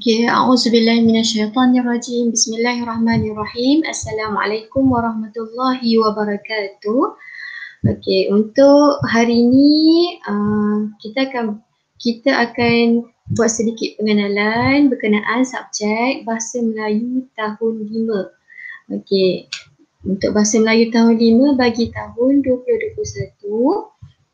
Okay, a'udzubillahi minasyaitonirrajim. Bismillahirrahmanirrahim. Assalamualaikum warahmatullahi wabarakatuh. Okay, untuk hari ini kita akan buat sedikit pengenalan berkenaan subjek Bahasa Melayu tahun 5. Okay, untuk Bahasa Melayu tahun 5 bagi tahun 2021,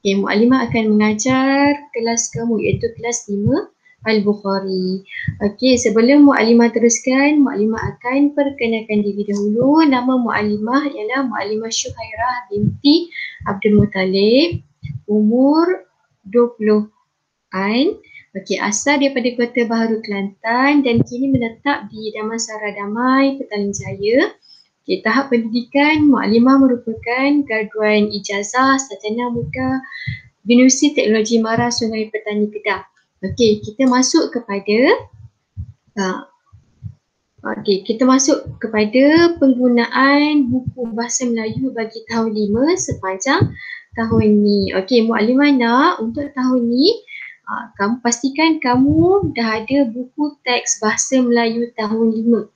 okay, Mu'allimah akan mengajar kelas kamu iaitu kelas 5 Al-Bukhari. Okey, sebelum Mu'allimah teruskan, Mu'allimah akan perkenalkan diri dahulu. Nama Mu'allimah ialah Mu'allimah Syuhairah binti Abdul Muttalib. Umur 20-an. Okey, asal daripada Kota Baharu, Kelantan dan kini menetap di Damansara Damai, Petaling Jaya. Okey, tahap pendidikan Mu'allimah merupakan graduan ijazah sarjana muda Universiti Teknologi Mara Sungai Petani Kedah. Okey, kita masuk kepada penggunaan buku Bahasa Melayu bagi tahun 5 sepanjang tahun ni. Okey, Mu'allimah nak untuk tahun ni kamu pastikan kamu dah ada buku teks Bahasa Melayu tahun 5.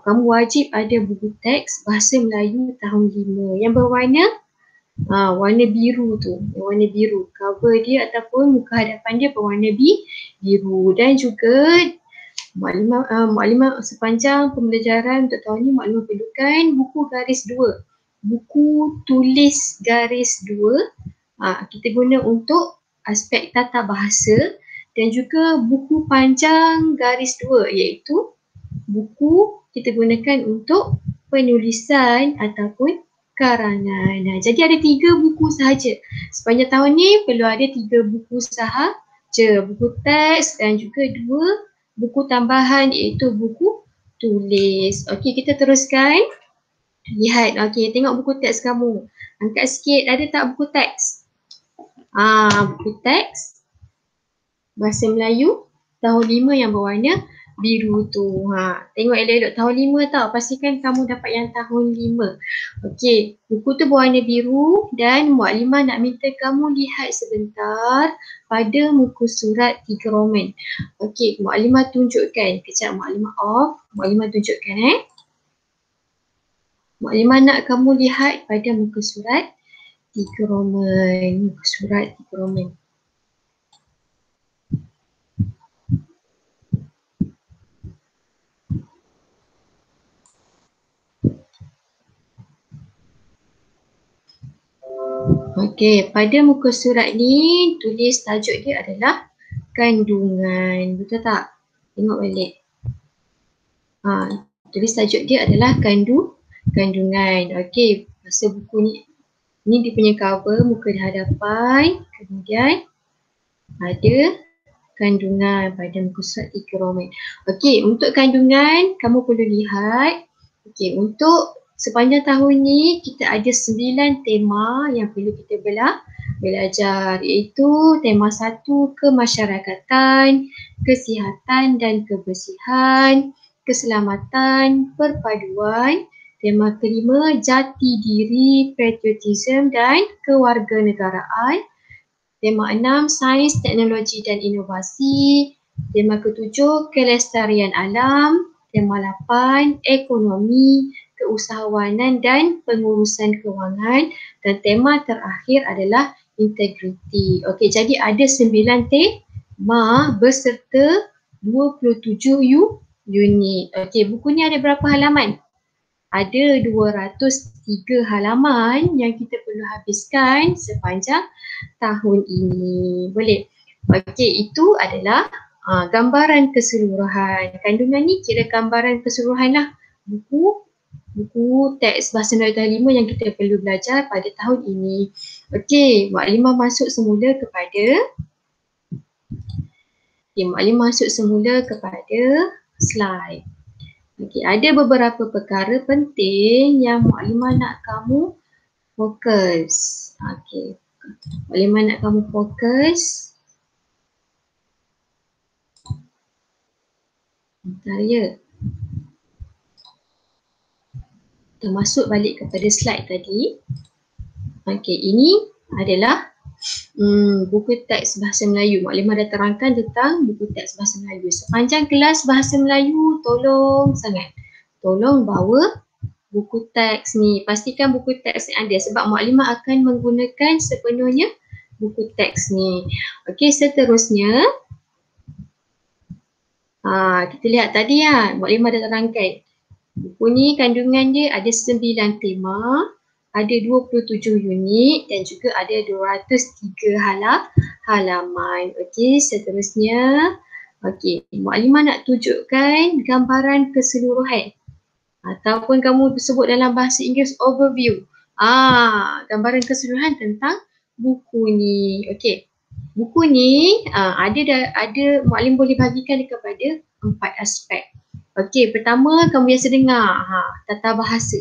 Kamu wajib ada buku teks Bahasa Melayu tahun 5 yang berwarna warna biru tu, warna biru. Cover dia ataupun muka hadapan dia berwarna biru. Dan juga Mu'allimah sepanjang pembelajaran untuk tahun ni, Mu'allimah perlukan buku garis 2. Buku tulis garis 2. Kita guna untuk aspek tata bahasa, dan juga buku panjang garis 2 iaitu buku kita gunakan untuk penulisan ataupun karangan. Jadi ada 3 buku sahaja. Sepanjang tahun ni perlu ada 3 buku sahaja. Buku teks dan juga 2 buku tambahan iaitu buku tulis. Okey, kita teruskan. Lihat, okey, tengok buku teks kamu. Angkat sikit, ada tak buku teks? Buku teks Bahasa Melayu tahun 5 yang berwarna biru tu. Tengok elok-elok tahun 5 tau. Pastikan kamu dapat yang tahun 5. Okey, buku tu berwarna biru dan Mu'allimah nak minta kamu lihat sebentar pada muka surat 3 Roman. Okey, Mu'allimah tunjukkan. Kejap Mu'allimah off. Mu'allimah tunjukkan Mu'allimah nak kamu lihat pada muka surat 3 Roman. Muka surat 3 Roman. Okey, pada muka surat ni tulis tajuk dia adalah kandungan. Betul tak? Tengok balik. Tulis tajuk dia adalah kandungan. Okey, masa buku ni dia punya cover, muka di hadapan. Kemudian ada kandungan pada muka surat 3 Roman. Okey, untuk kandungan kamu perlu lihat. Okey, untuk sepanjang tahun ni kita ada 9 tema yang perlu kita belajar, iaitu tema 1 kemasyarakatan, kesihatan dan kebersihan, keselamatan, perpaduan. Tema kelima jati diri, patriotism dan kewarganegaraan. Tema 6 sains, teknologi dan inovasi. Tema ke-7 kelestarian alam. Tema 8 ekonomi, keusahawanan dan pengurusan kewangan, dan tema terakhir adalah integriti. Okey, jadi ada 9 tema berserta 27 unit. Okey, buku ni ada berapa halaman? Ada 203 halaman yang kita perlu habiskan sepanjang tahun ini. Boleh? Okey, itu adalah gambaran keseluruhan. Kandungan ni kira gambaran keseluruhan lah. Buku teks Bahasa Melayu tahun 5 yang kita perlu belajar pada tahun ini. Okey, Mu'allimah masuk semula kepada slide. Okey, ada beberapa perkara penting yang Mu'allimah nak kamu fokus. Okey, Mu'allimah nak kamu fokus. Bentar ya. Kita masuk balik kepada slide tadi. Okey, ini adalah buku teks bahasa Melayu. Muklimah dah terangkan tentang buku teks bahasa Melayu. Sepanjang kelas bahasa Melayu, tolong sangat, tolong bawa buku teks ni. Pastikan buku teks ni ada sebab muklimah akan menggunakan sepenuhnya buku teks ni. Okey, seterusnya kita lihat tadi muklimah dah terangkan. Buku ni kandungan dia ada 9 tema, ada 27 unit dan juga ada 203 halaman. Okey, seterusnya. Okey, muklimah nak tunjukkan gambaran keseluruhan ataupun kamu sebut dalam bahasa Inggeris overview. Gambaran keseluruhan tentang buku ni. Okey. Buku ni ada muklim boleh bagikan kepada 4 aspek. Okey, pertama kamu biasa dengar tata bahasa.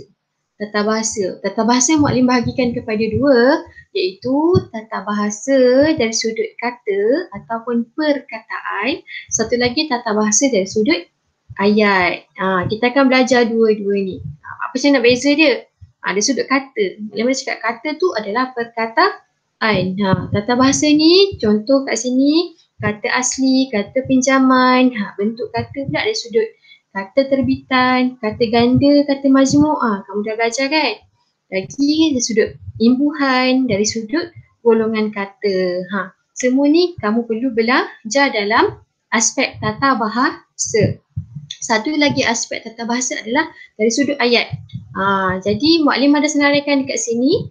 Tata bahasa muklim bahagikan kepada 2, iaitu tata bahasa dari sudut kata ataupun perkataan. Satu lagi tata bahasa dari sudut ayat. Kita akan belajar dua-dua ni. Apa saya nak beza dia? Ada sudut kata. Muklim cakap kata tu adalah perkataan. Tata bahasa ni contoh kat sini kata asli, kata pinjaman. Bentuk kata pula ada sudut kata terbitan, kata ganda, kata majmuk. Kamu dah belajar kan? Lagi dari sudut imbuhan, dari sudut golongan kata. Semua ni kamu perlu belajar dalam aspek tata bahasa. Satu lagi aspek tata bahasa adalah dari sudut ayat. Jadi muklimah ada senaraikan dekat sini.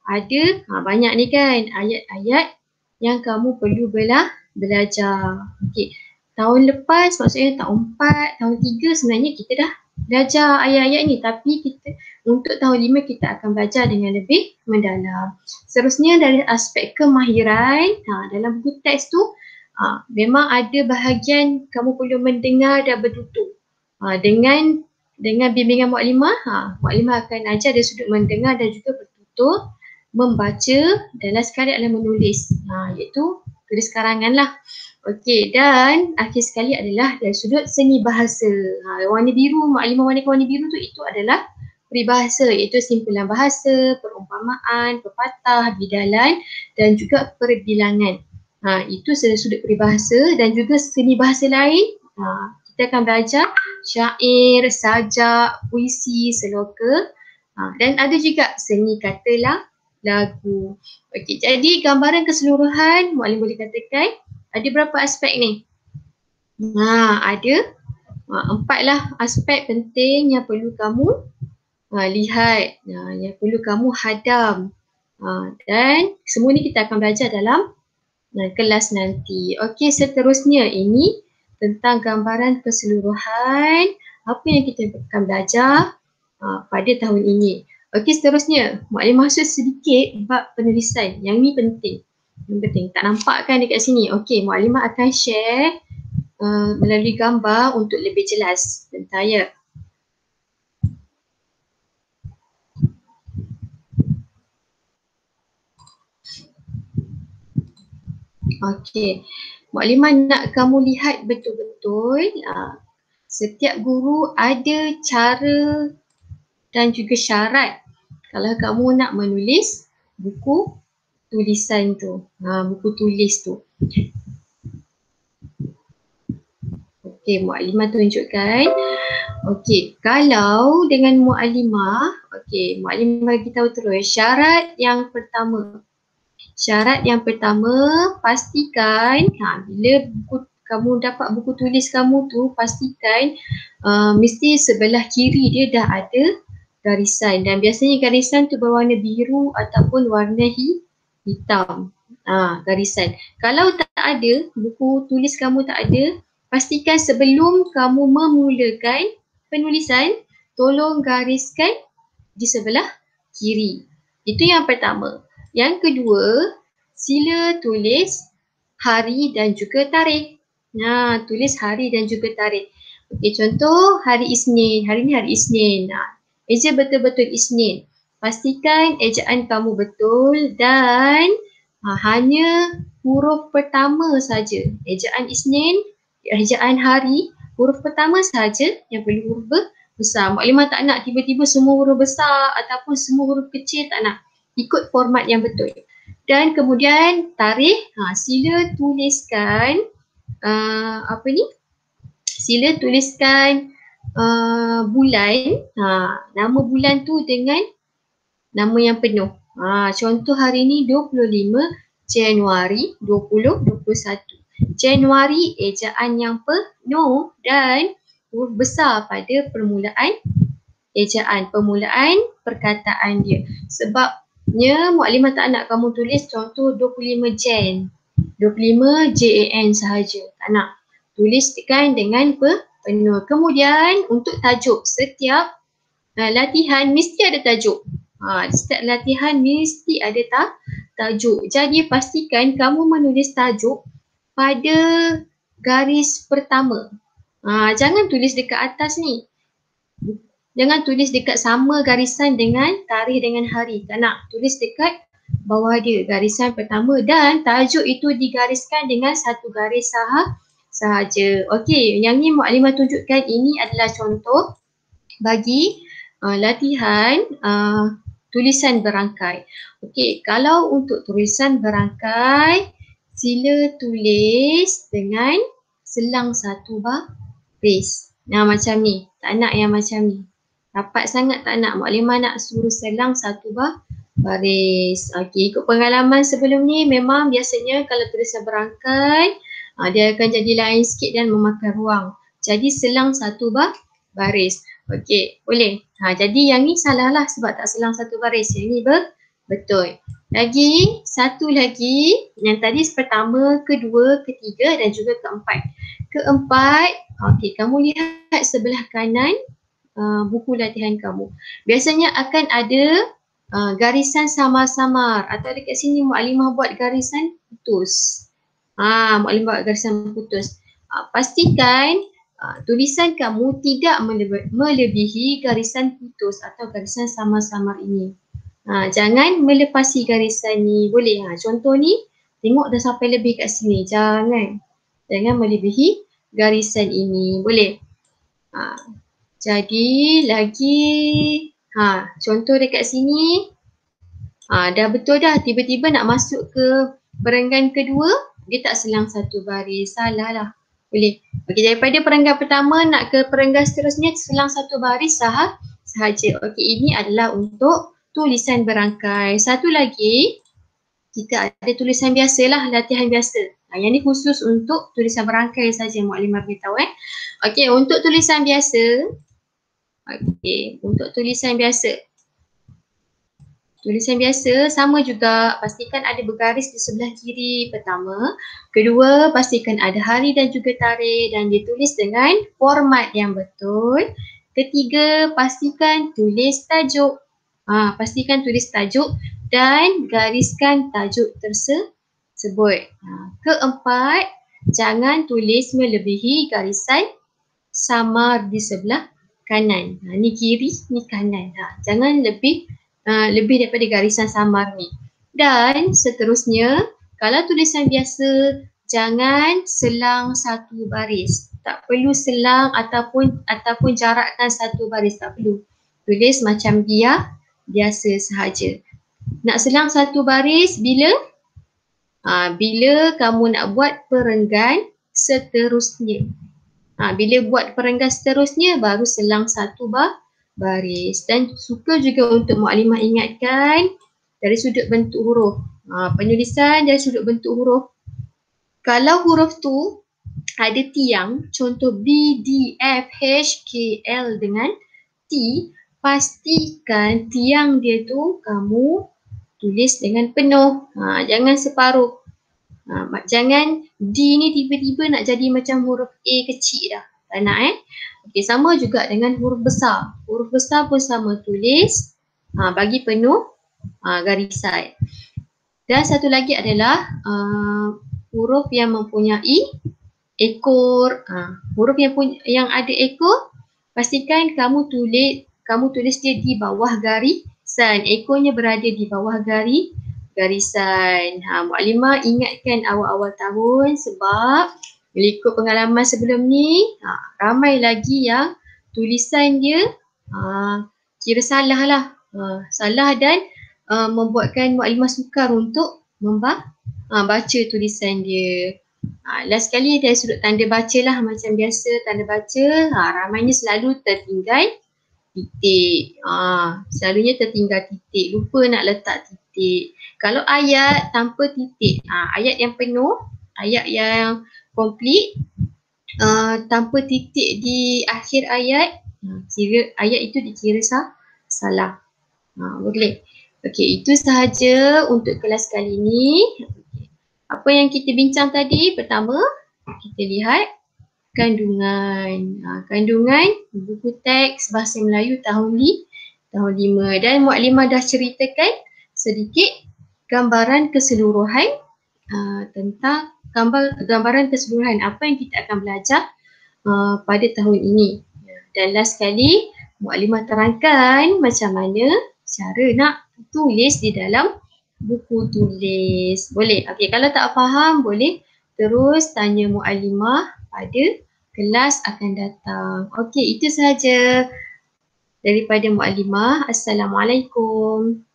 Ada banyak ni kan ayat-ayat yang kamu perlu belajar. Okey. Tahun lepas, maksudnya tahun 4, tahun 3 sebenarnya kita dah belajar ayat-ayat ni, tapi untuk tahun 5 kita akan belajar dengan lebih mendalam. Seterusnya dari aspek kemahiran, dalam buku teks tu memang ada bahagian kamu perlu mendengar dan bertutur. Dengan bimbingan muklimah, muklimah akan ajar dari sudut mendengar dan juga bertutur, membaca dan last sekali adalah menulis, iaitu tulis karangan lah. Okey, dan akhir sekali adalah dari sudut seni bahasa. Warna biru, muklimah warnakan warna biru tu itu adalah peribahasa, iaitu simpulan bahasa, perumpamaan, pepatah, bidalan dan juga perbilangan. Itu dari sudut peribahasa dan juga seni bahasa lain. Kita akan belajar syair, sajak, puisi, seloka dan ada juga seni kata lagu. Okey, jadi gambaran keseluruhan muklim boleh katakan ada berapa aspek ni? Ada 4 lah aspek penting yang perlu kamu lihat, yang perlu kamu hadam. Dan semua ni kita akan belajar dalam kelas nanti. Okey, seterusnya ini tentang gambaran keseluruhan apa yang kita akan belajar pada tahun ini. Okey, seterusnya muklim masuk sedikit bab penulisan. Yang ni penting. Yang penting. Tak nampak kan dekat sini? Okey, muklimah akan share melalui gambar untuk lebih jelas tentang ayat. Okey, muklimah nak kamu lihat betul-betul setiap guru ada cara dan juga syarat kalau kamu nak menulis buku tulisan tu, buku tulis tu. Okey, muklimah tunjukkan. Okey, kalau dengan muklimah, okey, muklimah bagi tahu terus syarat yang pertama. Syarat yang pertama, pastikan bila kamu dapat buku tulis kamu tu, pastikan mesti sebelah kiri dia dah ada garisan, dan biasanya garisan tu berwarna biru ataupun warna hitam. Garisan. Kalau tak ada, buku tulis kamu tak ada, pastikan sebelum kamu memulakan penulisan, tolong gariskan di sebelah kiri. Itu yang pertama. Yang kedua, sila tulis hari dan juga tarikh. Tulis hari dan juga tarikh. Okey, contoh hari Isnin. Hari ni hari Isnin. Eja betul-betul Isnin. Pastikan ejaan kamu betul dan hanya huruf pertama saja. Ejaan Isnin, ejaan hari, huruf pertama saja yang perlu huruf besar. Muklimah tak nak tiba-tiba semua huruf besar ataupun semua huruf kecil, tak nak. Ikut format yang betul. Dan kemudian tarikh, sila tuliskan sila tuliskan bulan, nama bulan tu dengan nama yang penuh. Contoh hari ni 25 Januari 2021. Januari ejaan yang penuh dan huruf besar pada permulaan ejaan, permulaan perkataan dia. Sebabnya muklimah tak nak kamu tulis contoh 25 Jan, 25 JAN sahaja. Tak nak. Tuliskan dengan penuh. Kemudian untuk tajuk, setiap latihan mesti ada tajuk. Setiap latihan mesti ada tajuk. Jadi pastikan kamu menulis tajuk pada garis pertama. Jangan tulis dekat atas ni. Jangan tulis dekat sama garisan dengan tarikh dengan hari. Tak nak. Tulis dekat bawah dia, garisan pertama, dan tajuk itu digariskan dengan satu garis sahaja. Okey, yang ni muklimah tunjukkan ini adalah contoh bagi latihan tulisan berangkai. Okey, kalau untuk tulisan berangkai, sila tulis dengan selang satu baris. Macam ni. Tak nak yang macam ni. Rapat sangat tak nak. Muklimah nak suruh selang satu baris. Okey, ikut pengalaman sebelum ni memang biasanya kalau tulisan berangkai dia akan jadi lain sikit dan memakan ruang. Jadi selang satu baris. Okey, boleh. Jadi yang ni salah lah sebab tak selang satu baris. Yang ni betul. Lagi, satu lagi. Yang tadi pertama, kedua, ketiga dan juga keempat. Keempat, okey, kamu lihat sebelah kanan buku latihan kamu. Biasanya akan ada garisan samar-samar atau dekat sini muklimah buat garisan putus. Muklimah buat garisan putus. Pastikan tulisan kamu tidak melebihi garisan putus atau garisan samar-samar ini. Jangan melepasi garisan ni. Boleh. Contoh ni, tengok dah sampai lebih kat sini. Jangan melebihi garisan ini. Boleh. Jadi lagi contoh dekat sini dah betul dah, tiba-tiba nak masuk ke perenggan kedua dia tak selang satu baris, salah lah. Boleh. Okey, daripada perenggan pertama nak ke perenggan seterusnya selang satu baris sahaja. Okey, ini adalah untuk tulisan berangkai. Satu lagi kita ada tulisan biasa lah, latihan biasa. Yang ni khusus untuk tulisan berangkai saja muklimah beritahu. Okey, untuk tulisan biasa. Okey, untuk tulisan biasa. Tulisan biasa sama juga, pastikan ada bergaris di sebelah kiri pertama. Kedua, pastikan ada hari dan juga tarikh dan ditulis dengan format yang betul. Ketiga, pastikan tulis tajuk. Pastikan tulis tajuk dan gariskan tajuk tersebut. Keempat, jangan tulis melebihi garisan samar di sebelah kanan. Ni kiri, ni kanan. Jangan lebih daripada garisan samar ni. Dan seterusnya, kalau tulisan biasa, jangan selang satu baris. Tak perlu selang ataupun jarakkan satu baris, tak perlu. Tulis macam biasa sahaja. Nak selang satu baris bila? Bila kamu nak buat perenggan seterusnya. Bila buat perenggan seterusnya baru selang satu baris. Dan suka juga untuk muklimah ingatkan dari sudut bentuk huruf. Penulisan dari sudut bentuk huruf. Kalau huruf tu ada tiang, contoh B, D, F, H, K, L dengan T, pastikan tiang dia tu kamu tulis dengan penuh. Jangan separuh. Jangan D ni tiba-tiba nak jadi macam huruf A kecil dah. Tak nak Okey, sama juga dengan huruf besar. Huruf besar pun sama, tulis bagi penuh garisan. Dan satu lagi adalah huruf yang mempunyai ekor. Huruf yang ada ekor, pastikan kamu tulis dia di bawah garisan. Ekornya berada di bawah garisan. Muklimah ingatkan awal-awal tahun sebab ikut pengalaman sebelum ni, ramai lagi yang tulisan dia kira salah lah. Salah dan membuatkan muklimah sukar untuk baca tulisan dia. Last sekali dari sudut tanda baca lah, macam biasa tanda baca, ramainya selalu tertinggal titik. Selalunya tertinggal titik, lupa nak letak titik. Kalau ayat tanpa titik, ayat yang penuh, ayat yang komplit, tanpa titik di akhir ayat, kira ayat itu dikira salah. Boleh. Okey, itu sahaja untuk kelas kali ini. Apa yang kita bincang tadi? Pertama, kita lihat kandungan. Kandungan buku teks Bahasa Melayu tahun 5. Dan Mukadimah dah ceritakan sedikit gambaran keseluruhan tentang gambaran keseluruhan apa yang kita akan belajar pada tahun ini. Dan last sekali, Mukadimah terangkan macam mana cara nak tulis di dalam buku tulis. Boleh? Okey, kalau tak faham boleh terus tanya Mukadimah pada kelas akan datang. Okey, itu sahaja daripada Mukadimah. Assalamualaikum.